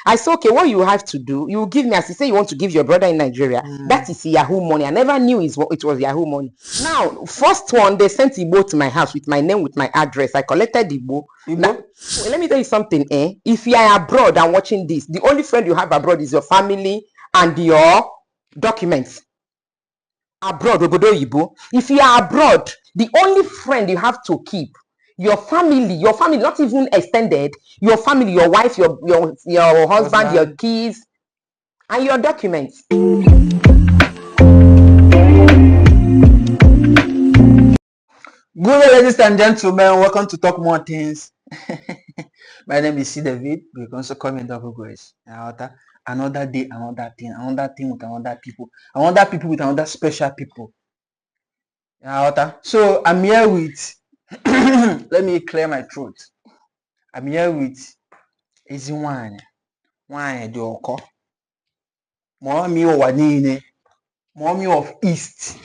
I said, okay, what you have to do, you give me, as you say, you want to give your brother in Nigeria. That is Yahoo money. I never knew it was Yahoo money. Now, first one, they sent Igbo to my house with my name, with my address. I collected Igbo. Now, let me tell you something, eh? If you are abroad and watching this, the only friend you have abroad is your family and your documents. Abroad, Obodo Igbo. If you are abroad, the only friend you have to keep, your family, not even extended, your family, your wife, your husband, your kids, and your documents. Good, ladies and gentlemen, welcome to Talk More Things. My name is C. David. You can also call me Double Grace. Another day, another thing with another people with another special people. So I'm here with let me clear my throat. I'm here with Eziwanye. Why do you call? Mommy of East.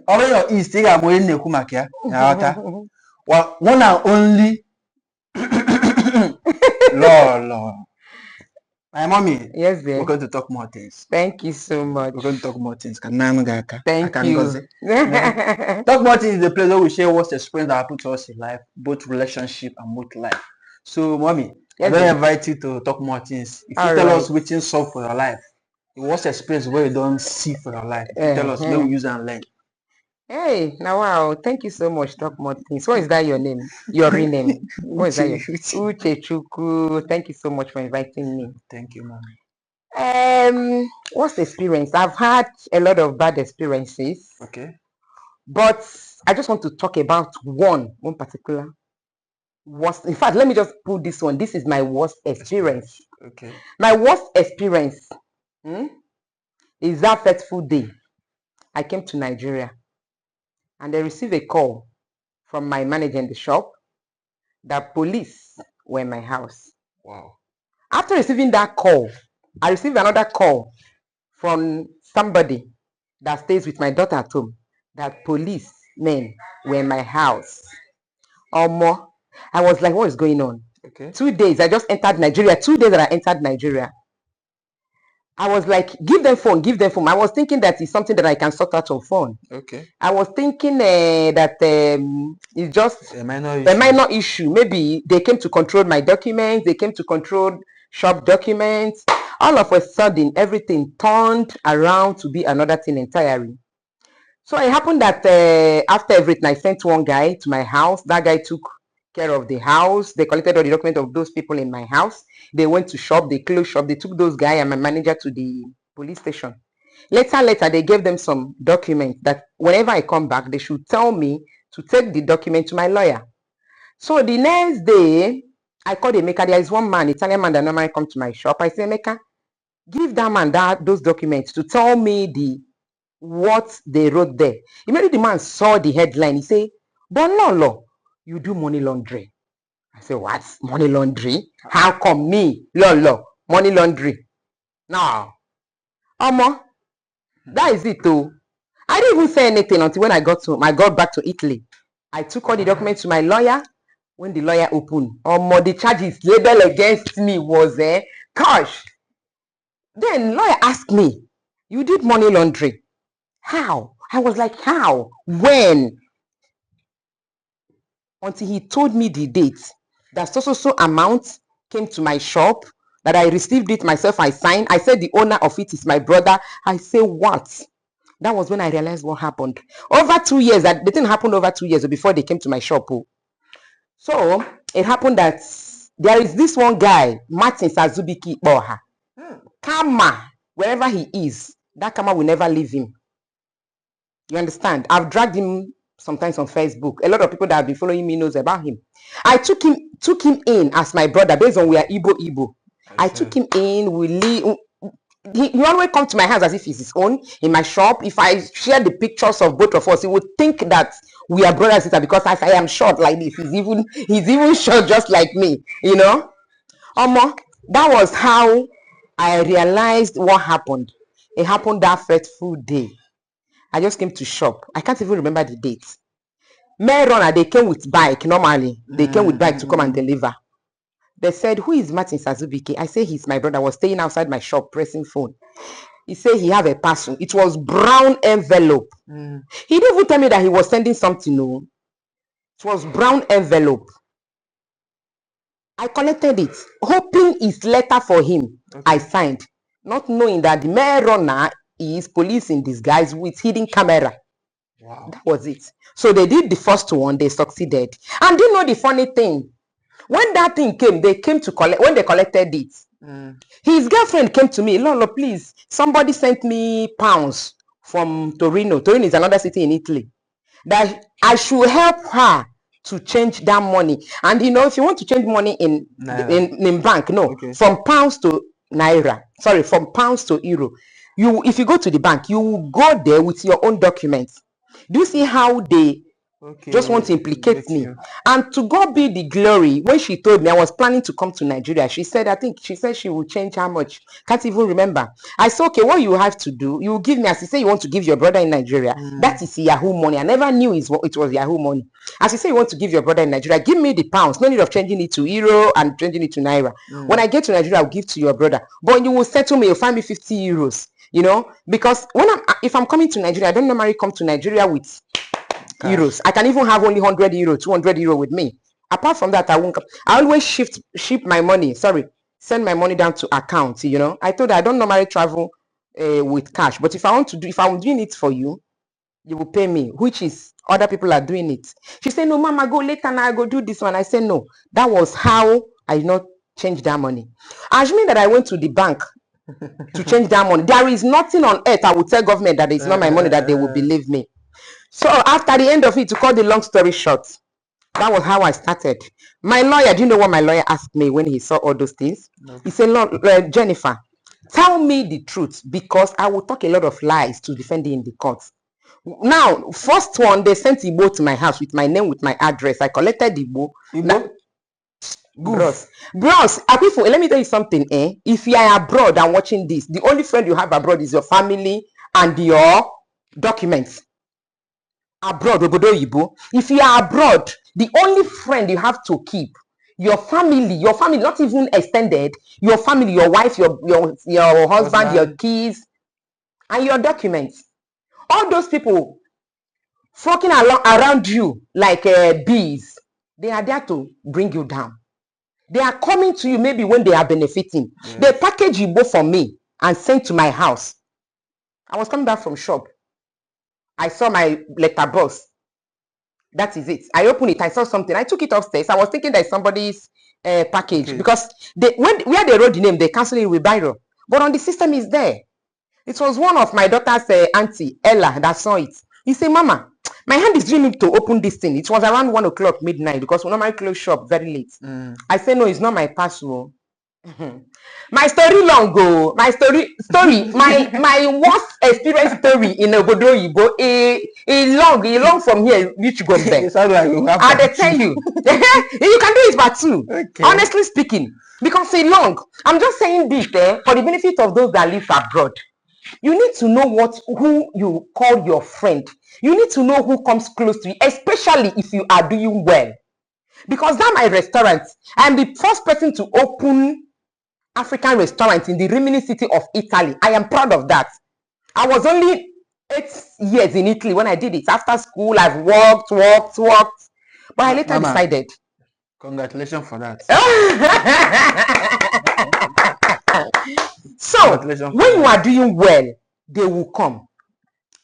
All your East, you got more in Nekumakia. Well, one and only Lord. My mommy. Yes, dear. We're going to talk more things. Thank you so much. We're going to talk more things. Thank you. Talk more things is the place where we share what's the experience that happened to us in life, both relationship and both life. So, mommy, yes, I don't invite you to talk more things. If you tell us which thing solve for your life, what's the experience where you don't see for your life? Tell us, then we use and learn. Hey, now wow, thank you so much. Talk more things. What is that your name? Your real name? What is that your Uchechukwu. Thank you so much for inviting me. Thank you, mommy. What's the experience? I've had a lot of bad experiences. Okay. But I just want to talk about one particular worst. In fact, let me just put this one. This is my worst experience. Okay. My worst experience is that fateful day I came to Nigeria and I received a call from my manager in the shop that police were in my house. Wow. After receiving that call, I received another call from somebody that stays with my daughter at home that police men were in my house. Or more. I was like, what is going on? Okay. 2 days, I just entered Nigeria. 2 days that I entered Nigeria. I was like, give them phone. I was thinking that it's something that I can sort out on phone. Okay. I was thinking that it's just a minor issue. Maybe they came to control my documents. They came to control shop documents. All of a sudden, everything turned around to be another thing entirely. So it happened that after everything, I sent one guy to my house. That guy took care of the house. They collected all the documents of those people in my house. They went to shop. They closed shop. They took those guy and my manager to the police station. Later, they gave them some documents that whenever I come back, they should tell me to take the document to my lawyer. So the next day, I called Emeka. There is one man, Italian man that normally come to my shop. I said, Emeka, give that man those documents to tell me what they wrote there. Immediately the man saw the headline. He said, but Lolo, you do money laundry. I said, what? Money laundry? How come me, Lolo, money laundry? No. Omo, that is it though. I didn't even say anything until when I got back to Italy. I took all the documents to my lawyer. When the lawyer opened, the charges labeled against me was cash. Then lawyer asked me, you did money laundry. How? I was like, how? When? Until he told me the date that so amount came to my shop, that I received it myself, I signed. I said the owner of it is my brother. I say, what? That was when I realized what happened. Over 2 years, the thing happened over 2 years before they came to my shop. So it happened that there is this one guy, Martin Sazubiki Boha. Kama, wherever he is, that Kama will never leave him. You understand? I've dragged him sometimes on Facebook. A lot of people that have been following me knows about him. I took him in as my brother based on we are Igbo. I took him in. He always come to my house as if he's his own in my shop. If I share the pictures of both of us, he would think that we are brother and sister because as I am short like this, he's even short just like me. You know, that was how I realized what happened. It happened that fateful day. I just came to shop. I can't even remember the date. Mail runner, they came with bike normally. They came with bike to come and deliver. They said, who is Martin Sazubike? I say, he's my brother. I was staying outside my shop pressing phone. He said he have a parcel. It was brown envelope. He didn't even tell me that he was sending something. No, it was brown envelope. I collected it, hoping it's letter for him. Okay. I signed, not knowing that the mail runner is police in disguise with hidden camera. Wow. That was it. So they did the first one, they succeeded. And do you know the funny thing? When that thing came, they came to collect, when they collected it, his girlfriend came to me, Lolo, please, somebody sent me pounds from Torino. Torino is another city in Italy. That I should help her to change that money. And you know, if you want to change money in bank, no, okay. From pounds to naira, sorry, from pounds to euro. If you go to the bank, you will go there with your own documents. Do you see how they just want to implicate me? And to God be the glory, when she told me I was planning to come to Nigeria, she said, she said she will change how much. Can't even remember. I said, okay, what you have to do, you give me, as you say you want to give your brother in Nigeria, that is Yahoo money. I never knew it was Yahoo money. As you say you want to give your brother in Nigeria, give me the pounds, no need of changing it to euro and changing it to naira. When I get to Nigeria, I'll give to your brother, but you will settle me, you'll find me 50 euros. You know, because if I'm coming to Nigeria, I don't normally come to Nigeria with euros. I can even have only 100 euro, 200 euro with me. Apart from that, I won't come. I always ship my money. Send my money down to account. You know, I told her I don't normally travel with cash, but if I'm doing it for you, you will pay me, which is other people are doing it. She said, no, Mama, go later and I go do this one. I said, no, that was how I did not change that money. Assuming that I went to the bank to change that money, there is nothing on earth I would tell government that it's not my money that they will believe me. So after the end of it, to cut the long story short, that was how I started. My lawyer, do you know what my lawyer asked me when he saw all those things? No. He said, Jennifer, tell me the truth, because I will talk a lot of lies to defend you in the courts. Now, first one, they sent Igbo to my house with my name, with my address. I collected Igbo. Bros, Akifo, let me tell you something. If you are abroad and watching this, the only friend you have abroad is your family and your documents. Abroad, Obodo Igbo. If you are abroad, the only friend you have to keep, your family, not even extended, your family, your wife, your husband, your kids, and your documents. All those people flocking around you like bees, they are there to bring you down. They are coming to you maybe when they are benefiting. Yes. They package Igbo for me and sent to my house. I was coming back from shop. I saw my letterbox. That is it. I opened it. I saw something. I took it upstairs. I was thinking that somebody's package. Okay. Because where they wrote the name, they canceled it with Biro. But on the system is there. It was one of my daughter's auntie, Ella, that saw it. He said, Mama, my hand is dreaming to open this thing. It was around 1 o'clock midnight because we normally close shop very late. I said, no, it's not my password. My story long ago. My story. my worst experience story in Obodo Igbo. A long from here. You should go there. I tell you, you can do it by two. Okay. Honestly speaking, because it's long. I'm just saying this for the benefit of those that live abroad. You need to know who you call your friend. You need to know who comes close to you, especially if you are doing well. Because that my restaurant, I'm the first person to open African restaurant in the Rimini city of Italy. I am proud of that. I was only 8 years in Italy when I did it. After school, I've worked. But I later decided. Congratulations for that. So, when you are doing well, they will come.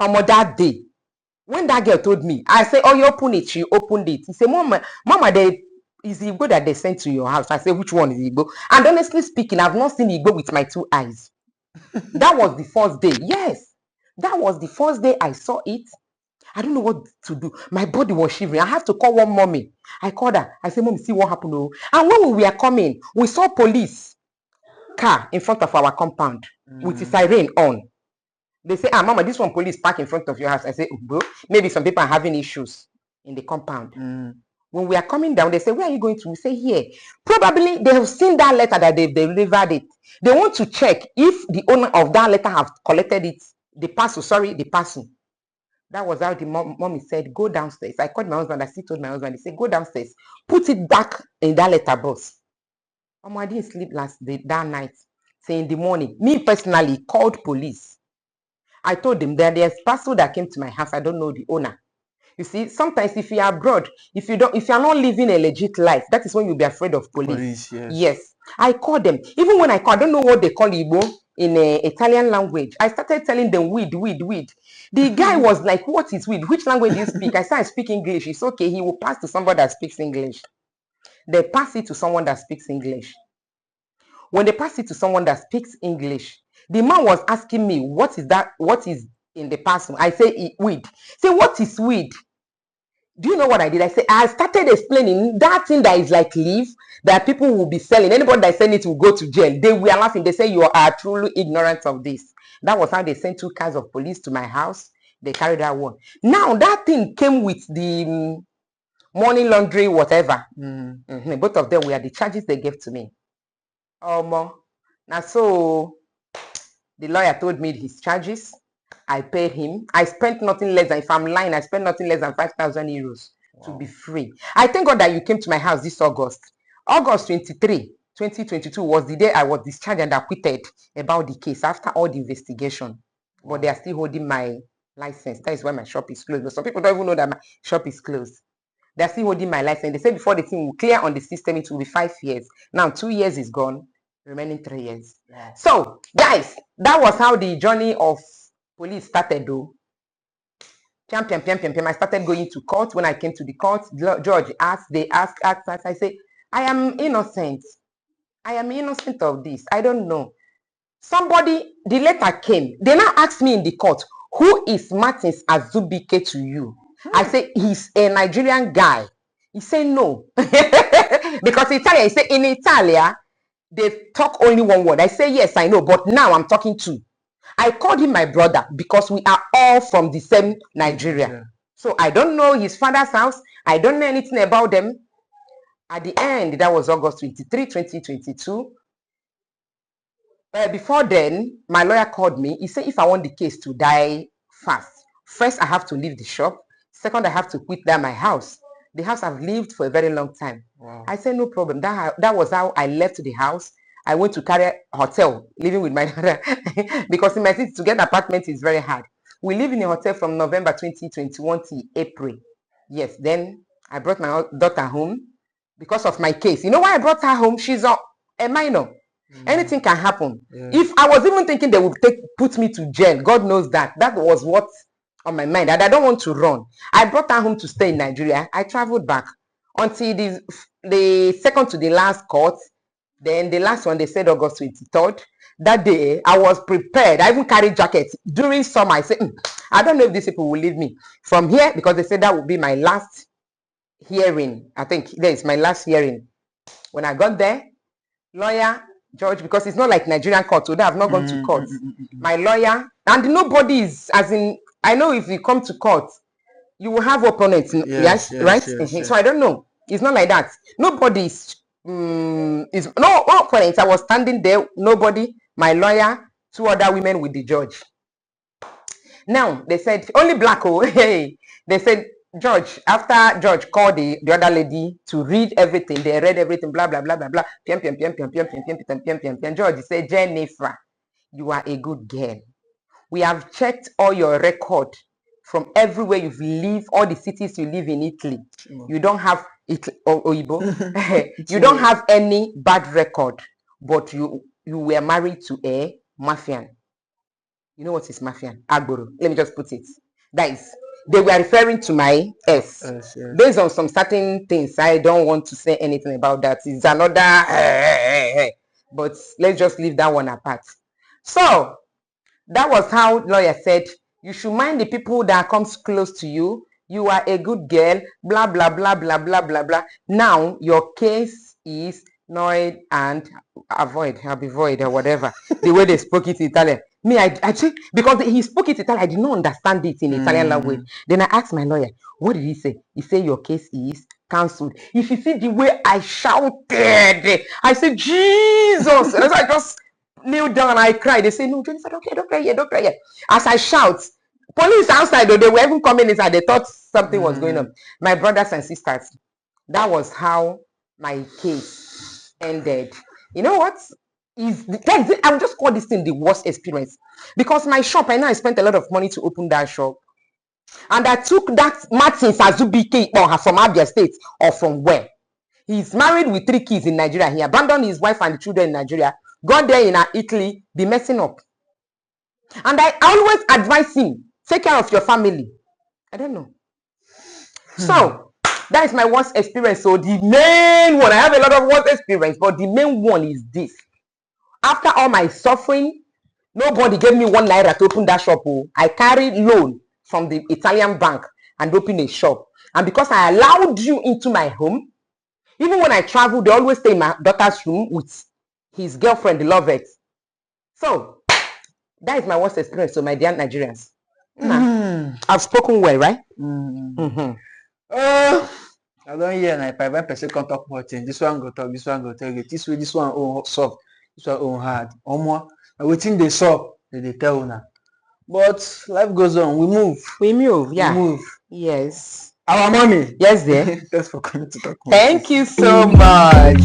On that day, when that girl told me, I said, oh, you open it. She opened it. He said, Mama, is the Igbo that they sent to your house? I said, which one is Igbo? And honestly speaking, I've not seen Igbo with my 2 eyes. That was the first day. Yes, that was the first day I saw it. I don't know what to do. My body was shivering. I have to call one mommy. I called her. I said, Mommy, see what happened. Oh. And when we were coming, we saw police car in front of our compound with the siren on. They say, Mama, this one police park in front of your house. I say, bro, maybe some people are having issues in the compound. When we are coming down, they say, where are you going to? We say, here. Probably they have seen that letter that they've delivered it. They want to check if the owner of that letter have collected it. The parcel. That was how the mommy said, go downstairs. I called my husband. I still told my husband, he said, go downstairs. Put it back in that letterbox. I didn't sleep that night. Say in the morning, me personally called police. I told them that there's parcel that came to my house. I don't know the owner. You see, sometimes if you are abroad, if you are not living a legit life, that is when you'll be afraid of police. Yes. I called them. Even when I call, I don't know what they call Igbo in Italian language. I started telling them weed. The guy was like, what is weed? Which language do you speak? I said, I speak English. It's okay. He will pass to somebody that speaks English. They pass it to someone that speaks English. When they pass it to someone that speaks English, the man was asking me, what is that? What is in the parcel? I say, weed. Say, what is weed? Do you know what I did? I started explaining that thing that is like leaf that people will be selling. Anybody that send it will go to jail. They were laughing. They say you are truly ignorant of this. That was how they sent 2 cars of police to my house. They carried that one. Now that thing came with the money laundry, whatever. Both of them were the charges they gave to me. Now so the lawyer told me his charges. I paid him. I spent nothing less than, if I'm lying, I spent nothing less than 5,000 euros to be free. I thank God that you came to my house this August. August 23, 2022 was the day I was discharged and acquitted about the case after all the investigation. But they are still holding my license. That is why my shop is closed. But some people don't even know that my shop is closed. They're still holding my license. They said before the thing will clear on the system, it will be 5 years. Now 2 years is gone, remaining 3 years. Yeah. So, guys, that was how the journey of police started though. I started going to court. When I came to the court, George they asked, I say, I am innocent. I am innocent of this. I don't know. Somebody, the letter came. They now asked me in the court, who is Martins Azubike to you? I say, he's a Nigerian guy. He said, no. Because Italia, he said, in Italia, they talk only one word. I say, yes, I know, but now I'm talking two. I called him my brother because we are all from the same Nigeria. Yeah. So I don't know his father's house. I don't know anything about them. At the end, that was August 23, 2022. Before then, my lawyer called me. He said, if I want the case to die fast, first I have to leave the shop. Second, I have to quit my house. The house I've lived for a very long time. Wow. I said, no problem. That was how I left the house. I went to carry a hotel, living with my daughter. Because in my city, to get an apartment is very hard. We live in a hotel from November 2021 to April. Yes, then I brought my daughter home because of my case. You know why I brought her home? She's a minor. Anything can happen. Yeah. If I was even thinking they would put me to jail, God knows that. That was what's on my mind. And I don't want to run. I brought her home to stay in Nigeria. I traveled back until the second to the last court. Then the last one, they said August 23rd. That day, I was prepared. I even carried jackets. During summer, I said, I don't know if these people will leave me from here, because they said that would be my last hearing. I think that is my last hearing. When I got there, lawyer, George, because it's not like Nigerian court, so I've not gone to court. My lawyer, and nobody is, as in, I know if you come to court, you will have opponents, yes, right? Yes. So I don't know. It's not like that. Nobody is no opponents. I was standing there, nobody, my lawyer, 2 other women with the judge. Now, they said, only black, oh, hey. They said, George, after George called the other lady to read everything, they read everything, blah, blah, blah, blah, blah. George said, Jennifer, you are a good girl. We have checked all your record from everywhere you've lived, all the cities you live in Italy. You don't have Oyibo. You don't have any bad record, but you were married to a Mafian. You know what is Mafian? Agboro. Let me just put it. That is, they were referring to my ex. Yes. Based on some certain things. I don't want to say anything about that. It's another, but let's just leave that one apart. So that was how lawyer said, you should mind the people that comes close to you. You are a good girl, blah, blah, blah, blah, blah, blah, blah. Now your case is null and avoid, I'll be void or whatever. The way they spoke it in Italian. Me, I think, because he spoke it in Italian, I did not understand it in Italian language. Then I asked my lawyer, what did he say? He said, your case is cancelled. If you see the way I shouted, I said, Jesus. And I just kneel down and I cried. They say, no, Jennifer, don't cry yet. As I shout, police outside, though, they were even coming inside. They thought something was going on. My brothers and sisters, that was how my case ended. You know what? I would just call this thing the worst experience. Because my shop, I know I spent a lot of money to open that shop. And I took that Martin Sazubike or from Abia State or from where? He's married with 3 kids in Nigeria. He abandoned his wife and the children in Nigeria. Gone there in Italy, be messing up. And I always advise him, take care of your family. I don't know. So that is my worst experience. So the main one, I have a lot of worst experience, but the main one is this. After all my suffering, nobody gave me 1 naira to open that shop. I carried loan from the Italian bank and opened a shop. And because I allowed you into my home, even when I travel, they always stay in my daughter's room with his girlfriend, the Lovett. So that is my worst experience. So my dear Nigerians, I've spoken well, right? I don't hear na if I buy person come talk more thing. This one go talk, this one go tell you. This way, this one own soft, this one own hard. Omo, waiting they solve, they tell una. But life goes on. We move. We move. Yeah. We move. Yes. Our mommy. Yes, dear. Thanks for coming to talk more. Thank you so much.